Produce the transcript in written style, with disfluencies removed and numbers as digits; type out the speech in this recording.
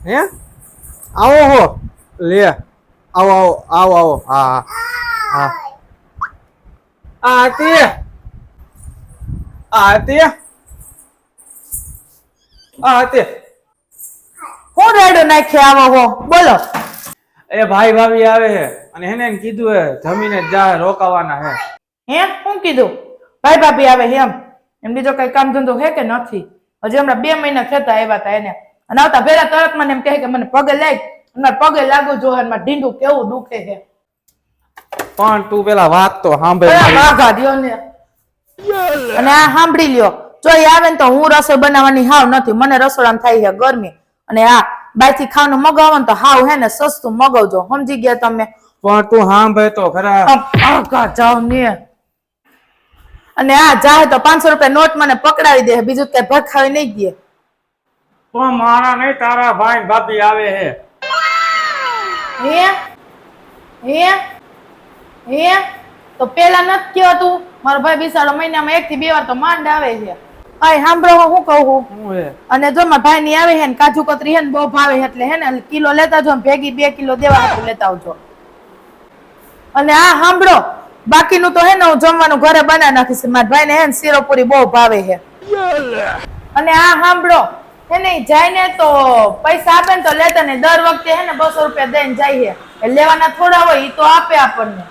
હે આવો હો લે આવો આવો આવો આવો હા હા હા આતી હું રેડો નાખી આવો હો બોલો. એ ભાઈ ભાભી આવે છે અને એને કીધું હે જમીને જ જા રોકાવાના હે. હે શું કીધું? ભાઈ ભાભી આવે એમ બીજો કઈ કામ ધંધો હે કે નથી? હજી હમણાં 2 મહિના થતા આવ્યા હતા એને અને આવતા ભેરા તરત મને એમ કહે કે મને પગે લાગ અને પગે લાગુ જો મારે ઢીંડું કેવું દુખે છે. પણ તું પેલા વાત તો સાંભળ. વાઘા દ્યો ને અને આ સાંભળી લ્યો જો એ આવે ને તો હું રસોઈ બનાવવાની હાવ નથી. મને રસોડામાં થાય છે ગરમી અને આ બાયથી ખાવાનું મગાવો ને તો હાવ હે ને સસ્તું મગાવજો સમજી ગયા તમે. પણ તું સાંભળ તો ખરા. વાઘા જાવ ને અને આ જાય તો 500 રૂપિયા નોટ મને પકડાવી દે બીજું કઈ ભખાવી નહીં દે. પણ મારા નહીં તારા ભાઈ ભાભી આવે હે. હે હે તો પેલા નથી કયો તું મારો ભાઈ બિસાડો મહિનામાં 1 થી 2 વાર તો માંડ આવે છે. આય સાંભળો હું કહું અને જો મારા ભાઈ ની આવે છે ને કાજુ કતરી હે ને બહુ ભાવે એટલે હે ને કિલો લેતા જો ભેગી 2 કિલો દેવા હાટુ લેતા આવજો. અને આ સાંભળો બાકીનું તો હે ને હું જમવાનું ઘરે બનાવી નાખીશ. મારા ભાઈ ને હે ને શીરોપુરી બહુ ભાવે છે. અને આ સાંભળો હે ને જાય ને તો પૈસા આપે ને તો લેતા ને દર વખતે હે ને 200 રૂપિયા દઈને જાય છે લેવાના થોડા હોય ઈ તો આપે આપણને.